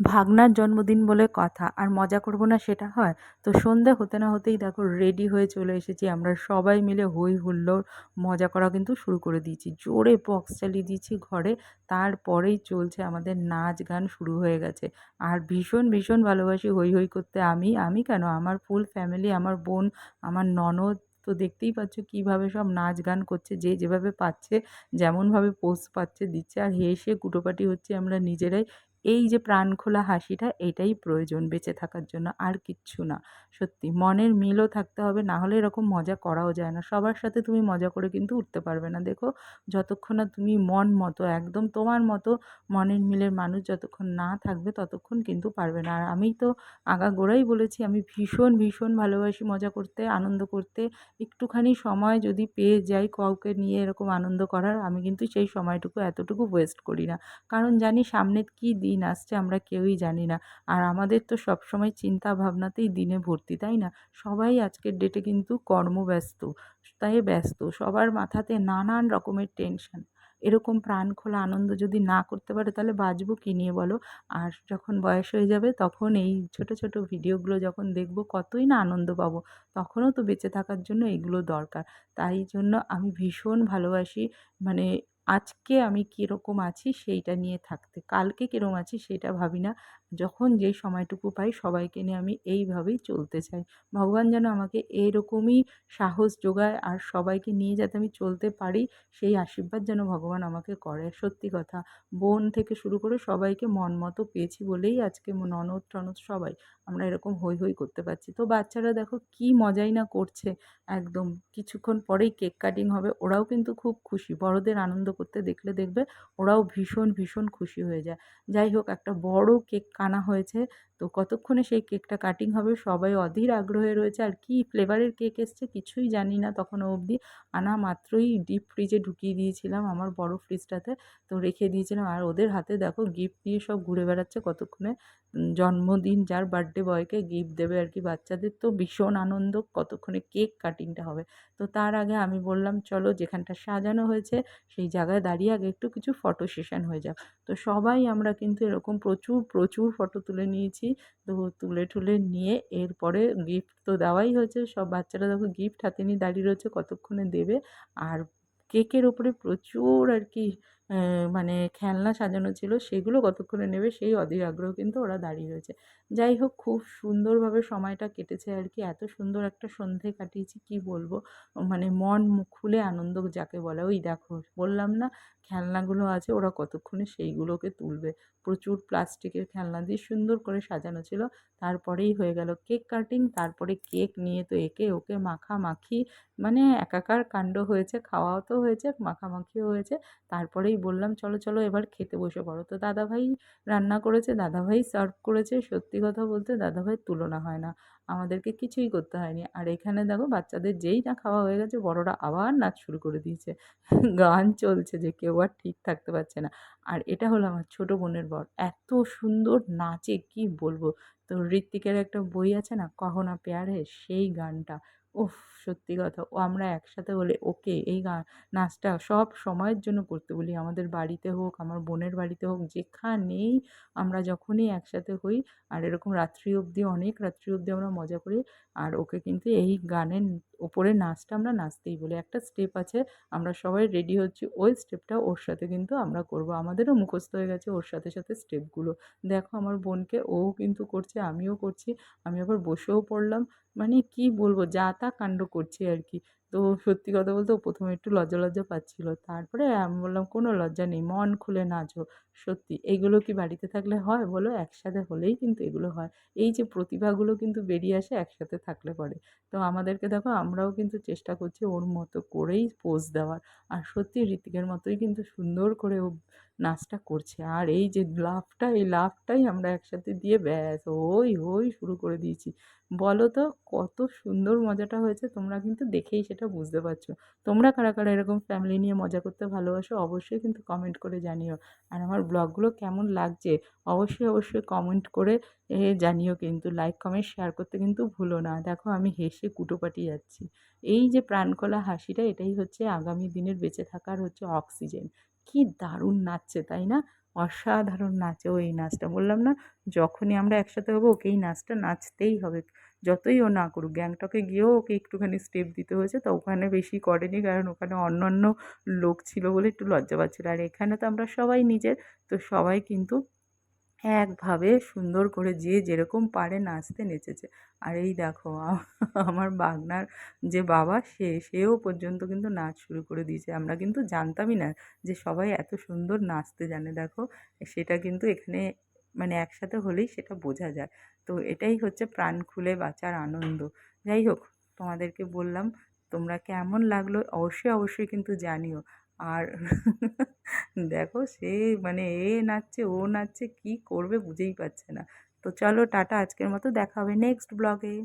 ভাগনার জন্মদিন বলে কথা, আর মজা করব না সেটা হয়? তো সন্ধে হতে না হতেই দেখো রেডি হয়ে চলে এসেছি। আমরা সবাই মিলে হই হুল্লোড় মজা করা কিন্তু শুরু করে দিয়েছি, জোরে বক্স চালিয়ে দিয়েছি ঘরে। তারপরেই চলছে আমাদের নাচ গান শুরু হয়ে গেছে। আর ভীষণ ভীষণ ভালোবাসি হই হই করতে। আমি আমি কেন, আমার ফুল ফ্যামিলি, আমার বোন, আমার ননদ। তো দেখতেই পাচ্ছ কিভাবে সব নাচ গান করছে, যে যেভাবে পাচ্ছে, যেমনভাবে পোজ পাচ্ছে দিচ্ছে, আর হেসে কুটোপাটি হচ্ছে আমরা নিজেরাই। এই যে প্রাণখোলা হাসিটা, এটাই প্রয়োজন বেঁচে থাকার জন্য, আর কিচ্ছু না। সত্যি মনের মিলও থাকতে হবে, না হলে এরকম মজা করাও যায় না। সবার সাথে তুমি মজা করে কিন্তু উঠতে পারবে না। দেখো, যতক্ষণ না তুমি মন মতো, একদম তোমার মতো মনের মিলের মানুষ যতক্ষণ না থাকবে, ততক্ষণ কিন্তু পারবে না। আর আমি তো আগাগোড়াই বলেছি, আমি ভীষণ ভীষণ ভালোবাসি মজা করতে, আনন্দ করতে। একটুখানি সময় যদি পেয়ে যাই কাউকে নিয়ে এরকম আনন্দ করার, আমি কিন্তু সেই সময়টুকু এতটুকু ওয়েস্ট করি না। কারণ জানি সামনে কী দিন আসছে আমরা কেউই জানি না। আর আমাদের তো সবসময় চিন্তা ভাবনাতেই দিনে ভর্তি, তাই না? সবাই আজকের ডেটে কিন্তু কর্মব্যস্ত, তাই ব্যস্ত, সবার মাথাতে নানান রকমের টেনশন। এরকম প্রাণখোলা আনন্দ যদি না করতে পারে, তাহলে বাঁচবো কী নিয়ে বলো? আর যখন বয়স হয়ে যাবে, তখন এই ছোট ছোট ভিডিওগুলো যখন দেখবো, কতই না আনন্দ পাবো। তখনও তো বেঁচে থাকার জন্য এগুলো দরকার। তাই জন্য আমি ভীষণ ভালোবাসি, মানে আজকে আমি কীরকম আছি সেইটা নিয়ে থাকতে, কালকে কীরকম আছি সেটা ভাবি না। যখন যেই সময়টুকু পাই সবাইকে নিয়ে আমি এইভাবেই চলতে চাই। ভগবান যেন আমাকে এরকমই সাহস যোগায়, আর সবাইকে নিয়ে যাতে আমি চলতে পারি, সেই আশীর্বাদ যেন ভগবান আমাকে করে। সত্যি কথা, বোন থেকে শুরু করে সবাইকে মন মতো পেয়েছি বলেই আজকে ননদ টনদ সবাই আমরা এরকম হই হই করতে পারছি। তো বাচ্চারা দেখো কী মজাই না করছে। একদম কিছুক্ষণ পরেই কেক কাটিং হবে, ওরাও কিন্তু খুব খুশি। বড়দের আনন্দ করতে দেখলে দেখবে ওরাও ভীষণ ভীষণ খুশি হয়ে যায়। যাই হোক, একটা বড় কেক আনা হয়েছে। তো কতক্ষণে সেই কেকটা কাটিং হবে, সবাই অধীর আগ্রহে রয়েছে। আর কী ফ্লেভারের কেক এসছে কিছুই জানি না তখনও অবধি। আনা মাত্রই ডিপ ফ্রিজে ঢুকিয়ে দিয়েছিলাম, আমার বড় ফ্রিজটাতে। তো রেখে দিয়েছিলাম, আর ওদের হাতে দেখো গিফট নিয়ে সব ঘুরে বেড়াচ্ছে কতক্ষণে। জন্মদিন যার, বার্থডে বয়কে গিফট দেবে আর কি। বাচ্চাদের তো ভীষণ আনন্দ কতক্ষণে কেক কাটিংটা হবে। তো তার আগে আমি বললাম, চলো যেখানটা সাজানো হয়েছে সেই জায়গায় দাঁড়িয়ে আগে একটু কিছু ফটো সেশন হয়ে যাক। তো সবাই আমরা কিন্তু এরকম প্রচুর প্রচুর ফটো তুলে নিয়েছি। তো তুলে টুলে নিয়ে এরপরে গিফট তো দেওয়াই হয়েছে, সব বাচ্চারা দেখো গিফট হাতে নিয়ে দাঁড়িয়ে রয়েছে কতক্ষণে দেবে। আর কেকের ওপরে প্রচুর আর কি মানে খেলনা সাজানো ছিল, সেগুলো কতক্ষণে নেবে সেই অধীর আগ্রহ কিন্তু ওরা দাঁড়িয়ে রয়েছে। যাই হোক, খুব সুন্দরভাবে সময়টা কেটেছে আর কি। এত সুন্দর একটা সন্ধে কাটিয়েছি কি বলবো। মানে মন খুলে আনন্দ যাকে বলে। ওই দেখো বললাম না, খেলনাগুলো আছে, ওরা কতক্ষণে সেইগুলোকে তুলবে। প্রচুর প্লাস্টিকের খেলনা দিয়ে সুন্দর করে সাজানো ছিল। তারপরেই হয়ে গেল কেক কাটিং, তারপরে কেক নিয়ে তো একে ওকে মাখামাখি, মানে একাকার কাণ্ড হয়েছে। খাওয়াও তো হয়েছে, মাখামাখিও হয়েছে। তারপরেই বললাম, চলো চলো এবার খেতে বসে পড়ো। তো দাদাভাই রান্না করেছে, দাদাভাই সার্ভ করেছে। সত্যি কথা বলতে দাদাভাইয়ের তুলনা হয় না, আমাদেরকে কিছুই করতে হয়নি। আর এখানে দেখো বাচ্চাদের যেই না খাওয়া হয়ে গেছে, বড়রা আবার নাচ শুরু করে দিয়েছে। গান চলছে যে কেউ আর ঠিক থাকতে পারছে না। আর এটা হলো আমার ছোট বোনের বর, এত সুন্দর নাচে কি বলবো। তো ঋত্বিকের একটা বই আছে না, কহো না প্যার হ্যায়, সেই গানটা, উফ, সত্যি কথা, ও আমরা একসাথে হলে ওকে এই নাচটা সব সময়ের জন্য করতে বলি। আমাদের বাড়িতে হোক, আমার বোনের বাড়িতে হোক, যেখানেই আমরা যখনই একসাথে হই, আর এরকম রাত্রি অবধি, অনেক রাত্রি অবধি আমরা মজা করি। আর ওকে কিন্তু এই গানের ওপরে নাচটা আমরা নাচতেই বলি। একটা স্টেপ আছে, আমরা সবাই রেডি হচ্ছি, ওই স্টেপটা ওর সাথে কিন্তু আমরা করব। আমাদেরও মুখস্থ হয়ে গেছে ওর সাথে সাথে স্টেপগুলো। দেখো আমার বোনকে, ও কিন্তু করছে, আমিও করছি। আমি আবার বসেও পড়লাম। মানে কি বলবো, যা তা কাণ্ড করছি আর কি। তো সত্যি কথা বলতে ও ১ম এ একটু লজ্জা লজ্জা পাচ্ছিল। তারপরে আমি বললাম, "কোনো লজ্জা নেই, মন খুলে নাচো।" সত্যি এগুলো কি বাড়িতে থাকলে হয় বলো? একসাথে হলেই কিন্তু এগুলো হয়। এই যে প্রতিভাগুলো কিন্তু বেরিয়ে আসে একসাথে থাকলে পরে। তো আমাদেরকে দেখো, আমরাও কিন্তু চেষ্টা করছি ওর মতো করেই পোজ দেওয়ার। আর সত্যি ঋত্বিকের মতোই কিন্তু সুন্দর করে ও নাচটা করছে। আর এই যে লাফটা, এই লাফটাই আমরা একসাথে দিয়ে ব্যাস হৈ হৈ শুরু করে দিয়েছি। বলো তো কত সুন্দর মজাটা হয়েছে? তোমরা কিন্তু দেখেই সেটা বুঝতে পারছো। তোমরা কারা কারা এরকম ফ্যামিলি নিয়ে মজা করতে ভালোবাসো, অবশ্যই কিন্তু কমেন্ট করে জানিও। আর আমার ব্লগগুলো কেমন লাগছে অবশ্যই অবশ্যই কমেন্ট করে জানিও কিন্তু। লাইক কমেন্ট শেয়ার করতে কিন্তু ভুলো না। দেখো আমি হেসে কুটোপাটি যাচ্ছি। এই যে প্রাণখোলা হাসিটা, এটাই হচ্ছে আগামী দিনের বেঁচে থাকার হচ্ছে অক্সিজেন। কি দারুণ নাচছে তাই না? অসাধারণ নাচে ও এই নাচটা। বললাম না, যখনই আমরা একসাথে হবো ওকে এই নাচটা নাচতেই হবে। যতই ও না করুক। গ্যাংটকে গিয়েও ওকে একটুখানি স্টেপ দিতে হয়েছে। তো ওখানে বেশি করেনি, কারণ ওখানে অন্যান্য লোক ছিল বলে একটু লজ্জা পাচ্ছিল। আর এখানে তো আমরা সবাই নিজের, তো সবাই কিন্তু একভাবে সুন্দর করে যে যেরকম পারে নাচতে নেচেছে। আর এই দেখো আমার বাগনার যে বাবা সেও পর্যন্ত কিন্তু নাচ শুরু করে দিয়েছে। আমরা কিন্তু জানতামই না যে সবাই এত সুন্দর নাচতে জানে। দেখো সেটা কিন্তু এখানে মানে একসাথে হলেই সেটা বোঝা যায়। তো এটাই হচ্ছে প্রাণ খুলে বাঁচার আনন্দ। যাই হোক, তোমাদেরকে বললাম, তোমরা কেমন লাগলো অবশ্যই কিন্তু জানিও। আর দেখো সে মানে এ নাচছে, ও নাচছে, কি করবে বুঝেই পাচ্ছে না। তো চলো টাটা, আজকের মতো দেখা হবে নেক্সট ব্লগে।